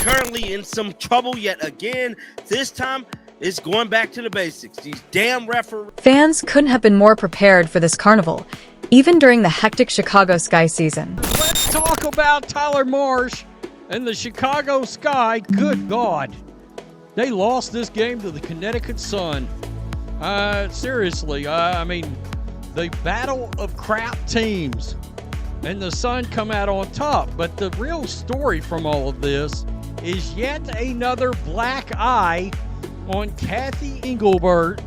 currently in some trouble yet again. This time, it's going back to the basics. These damn referees. Fans couldn't have been more prepared for this carnival, even during the hectic Chicago Sky season. Let's talk about Tyler Marsh and the Chicago Sky. Good God. They lost this game to the Connecticut Sun. Seriously, I mean, the battle of crap teams. And the Sun come out on top. But the real story from all of this is yet another black eye on Kathy Engelbert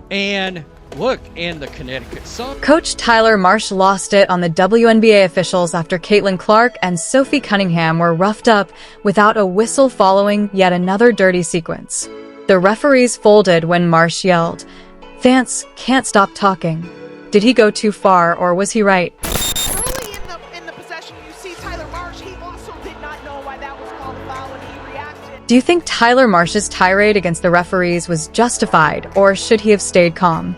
and the Connecticut Sun. Coach Tyler Marsh lost it on the WNBA officials after Caitlin Clark and Sophie Cunningham were roughed up without a whistle following yet another dirty sequence. The referees folded when Marsh yelled, "Vance can't stop talking." Did he go too far, or was he right? Early in the possession, you see Tyler Marsh. He also did not know why that was called a foul, and he reacted. Do you think Tyler Marsh's tirade against the referees was justified, or should he have stayed calm?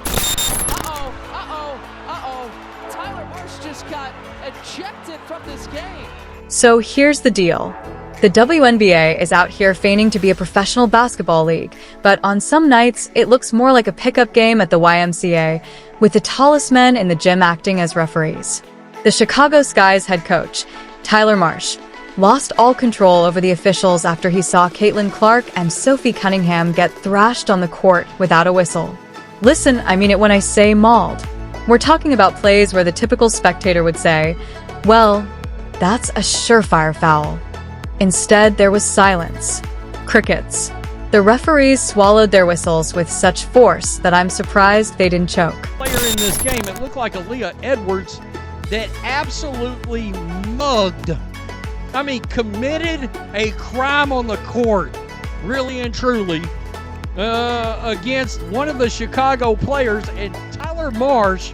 Tyler Marsh just got ejected from this game. So here's the deal. The WNBA is out here feigning to be a professional basketball league, but on some nights, it looks more like a pickup game at the YMCA, with the tallest men in the gym acting as referees. The Chicago Sky's head coach, Tyler Marsh, lost all control over the officials after he saw Caitlin Clark and Sophie Cunningham get thrashed on the court without a whistle. Listen, I mean it when I say mauled. We're talking about plays where the typical spectator would say, well, that's a surefire foul. Instead, there was silence. Crickets. The referees swallowed their whistles with such force that I'm surprised they didn't choke. Player in this game, it looked like Aaliyah Edwards that absolutely mugged. I mean, committed a crime on the court, really and truly, against one of the Chicago players. And Tyler Marsh,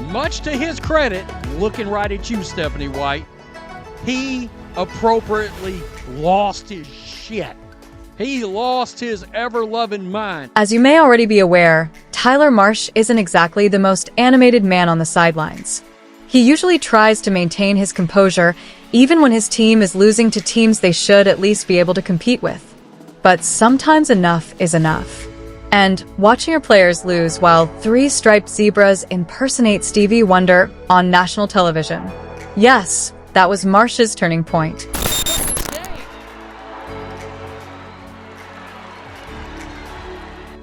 much to his credit, looking right at you, Stephanie White, he appropriately lost his shit. He lost his ever-loving mind. As you may already be aware, Tyler Marsh isn't exactly the most animated man on the sidelines. He usually tries to maintain his composure even when his team is losing to teams they should at least be able to compete with. But sometimes enough is enough. And watching your players lose while three striped zebras impersonate Stevie Wonder on national television. Yes, that was Marsh's turning point.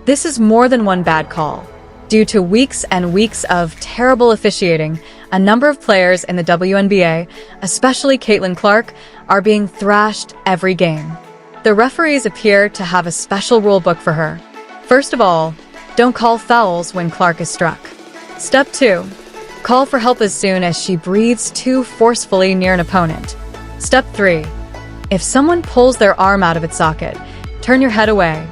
This is more than one bad call. Due to weeks and weeks of terrible officiating, a number of players in the WNBA, especially Caitlin Clark, are being thrashed every game. The referees appear to have a special rule book for her. First of all, don't call fouls when Clark is struck. Step 2. Call for help as soon as she breathes too forcefully near an opponent. Step 3. If someone pulls their arm out of its socket, turn your head away.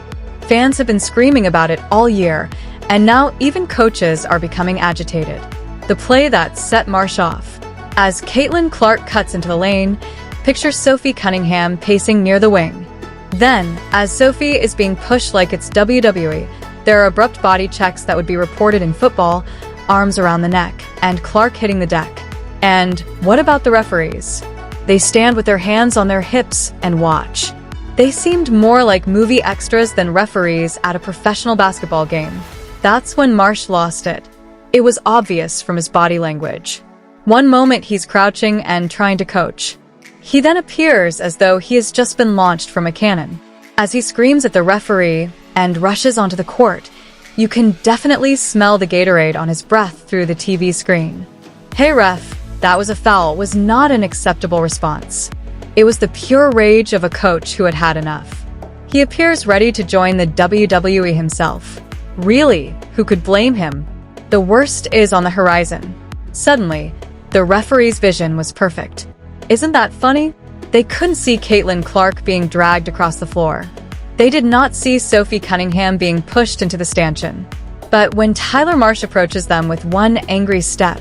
Fans have been screaming about it all year, and now even coaches are becoming agitated. The play that set Marsh off. As Caitlin Clark cuts into the lane, picture Sophie Cunningham pacing near the wing. Then, as Sophie is being pushed like it's WWE, there are abrupt body checks that would be reported in football, arms around the neck, and Clark hitting the deck. And what about the referees? They stand with their hands on their hips and watch. They seemed more like movie extras than referees at a professional basketball game. That's when Marsh lost it. It was obvious from his body language. One moment he's crouching and trying to coach. He then appears as though he has just been launched from a cannon. As he screams at the referee and rushes onto the court, you can definitely smell the Gatorade on his breath through the TV screen. "Hey ref, that was a foul" was not an acceptable response. It was the pure rage of a coach who had had enough. He appears ready to join the WWE himself. Really, who could blame him? The worst is on the horizon. Suddenly, the referee's vision was perfect. Isn't that funny? They couldn't see Caitlin Clark being dragged across the floor. They did not see Sophie Cunningham being pushed into the stanchion. But when Tyler Marsh approaches them with one angry step,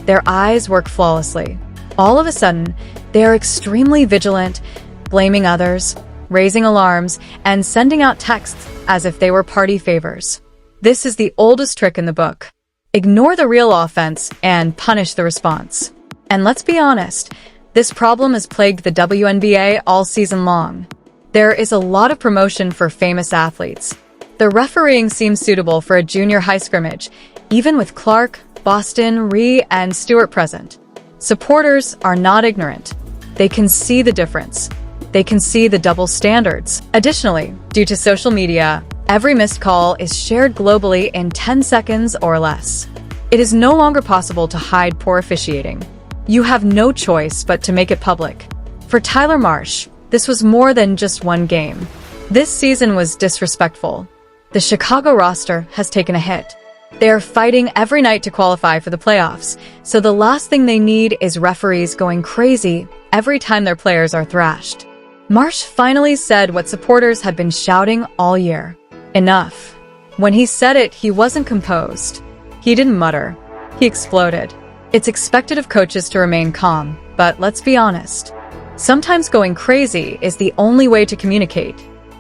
their eyes work flawlessly. All of a sudden, they are extremely vigilant, blaming others, raising alarms, and sending out texts as if they were party favors. This is the oldest trick in the book. Ignore the real offense and punish the response. And let's be honest, this problem has plagued the WNBA all season long. There is a lot of promotion for famous athletes. The refereeing seems suitable for a junior high scrimmage, even with Clark, Boston, Rhee, and Stewart present. Supporters are not ignorant. They can see the difference. They can see the double standards. Additionally, due to social media, every missed call is shared globally in 10 seconds or less. It is no longer possible to hide poor officiating. You have no choice but to make it public. For Tyler Marsh, this was more than just one game. This season was disrespectful. The Chicago roster has taken a hit. They are fighting every night to qualify for the playoffs, so the last thing they need is referees going crazy every time their players are thrashed. Marsh finally said what supporters had been shouting all year. Enough. When he said it, he wasn't composed. He didn't mutter. He exploded. It's expected of coaches to remain calm, but let's be honest. Sometimes going crazy is the only way to communicate.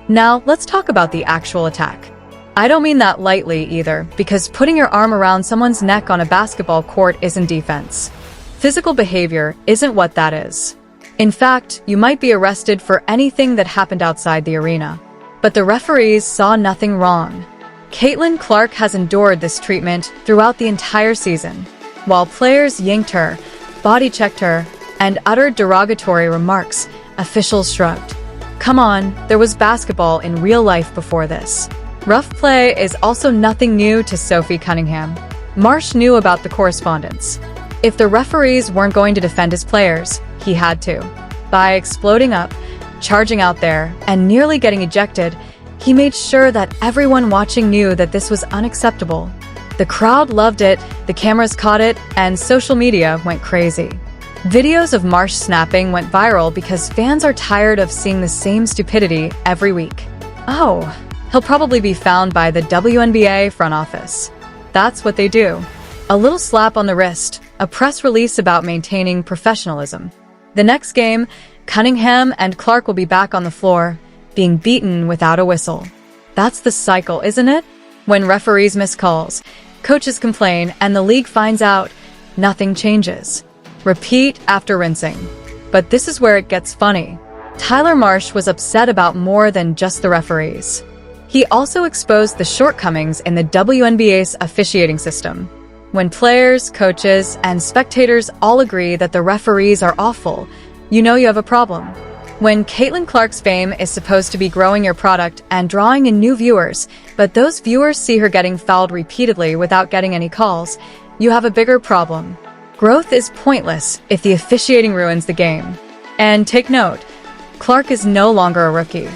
Now, let's talk about the actual attack. I don't mean that lightly either, because putting your arm around someone's neck on a basketball court isn't defense. Physical behavior isn't what that is. In fact, you might be arrested for anything that happened outside the arena. But the referees saw nothing wrong. Caitlin Clark has endured this treatment throughout the entire season. While players yanked her, body-checked her, and uttered derogatory remarks, officials shrugged. Come on, there was basketball in real life before this. Rough play is also nothing new to Sophie Cunningham. Marsh knew about the correspondence. If the referees weren't going to defend his players, he had to. By exploding up, charging out there, and nearly getting ejected, he made sure that everyone watching knew that this was unacceptable. The crowd loved it, the cameras caught it, and social media went crazy. Videos of Marsh snapping went viral because fans are tired of seeing the same stupidity every week. Oh, he'll probably be found by the WNBA front office. That's what they do. A little slap on the wrist, a press release about maintaining professionalism. The next game, Cunningham and Clark will be back on the floor, being beaten without a whistle. That's the cycle, isn't it? When referees miss calls, coaches complain, and the league finds out, nothing changes. Repeat after rinsing. But this is where it gets funny. Tyler Marsh was upset about more than just the referees. He also exposed the shortcomings in the WNBA's officiating system. When players, coaches, and spectators all agree that the referees are awful, you know you have a problem. When Caitlin Clark's fame is supposed to be growing your product and drawing in new viewers, but those viewers see her getting fouled repeatedly without getting any calls, you have a bigger problem. Growth is pointless if the officiating ruins the game. And take note, Clark is no longer a rookie.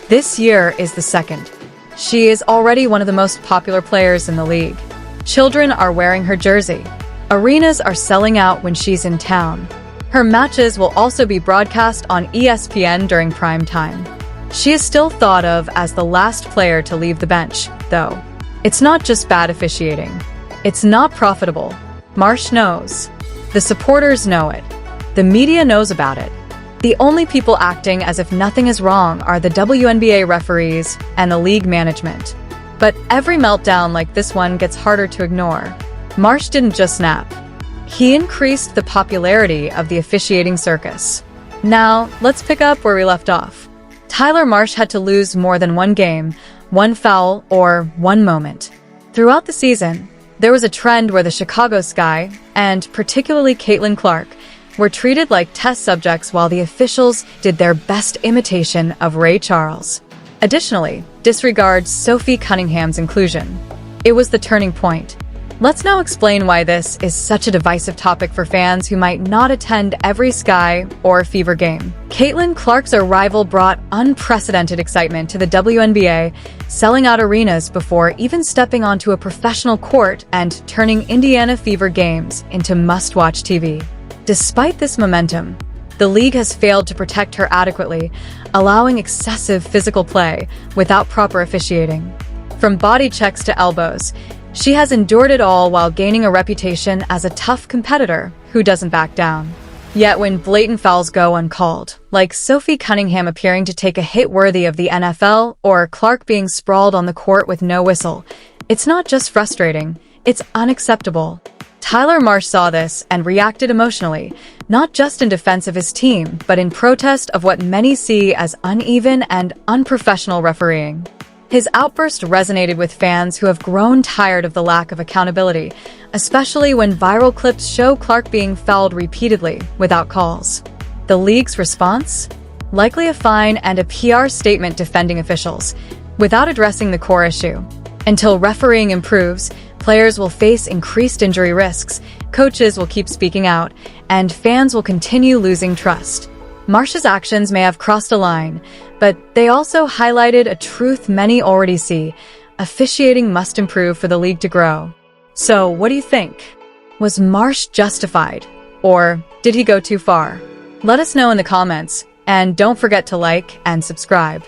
This year is the second. She is already one of the most popular players in the league. Children are wearing her jersey. Arenas are selling out when she's in town. Her matches will also be broadcast on ESPN during prime time. She is still thought of as the last player to leave the bench, though. It's not just bad officiating. It's not profitable. Marsh knows. The supporters know it. The media knows about it. The only people acting as if nothing is wrong are the WNBA referees and the league management. But every meltdown like this one gets harder to ignore. Marsh didn't just snap. He increased the popularity of the officiating circus. Now, let's pick up where we left off. Tyler Marsh had to lose more than one game, one foul, or one moment. Throughout the season, there was a trend where the Chicago Sky, and particularly Caitlin Clark, were treated like test subjects while the officials did their best imitation of Ray Charles. Additionally, disregard Sophie Cunningham's inclusion. It was the turning point. Let's now explain why this is such a divisive topic for fans who might not attend every Sky or Fever game. Caitlin Clark's arrival brought unprecedented excitement to the WNBA, selling out arenas before even stepping onto a professional court and turning Indiana Fever games into must-watch TV. Despite this momentum, the league has failed to protect her adequately, allowing excessive physical play without proper officiating. From body checks to elbows, she has endured it all while gaining a reputation as a tough competitor who doesn't back down. Yet when blatant fouls go uncalled, like Sophie Cunningham appearing to take a hit worthy of the NFL or Clark being sprawled on the court with no whistle, it's not just frustrating, it's unacceptable. Tyler Marsh saw this and reacted emotionally, not just in defense of his team, but in protest of what many see as uneven and unprofessional refereeing. His outburst resonated with fans who have grown tired of the lack of accountability, especially when viral clips show Clark being fouled repeatedly without calls. The league's response? Likely a fine and a PR statement defending officials, without addressing the core issue. Until refereeing improves, players will face increased injury risks, coaches will keep speaking out, and fans will continue losing trust. Marsh's actions may have crossed a line, but they also highlighted a truth many already see: officiating must improve for the league to grow. So, what do you think? Was Marsh justified? Or did he go too far? Let us know in the comments, and don't forget to like and subscribe.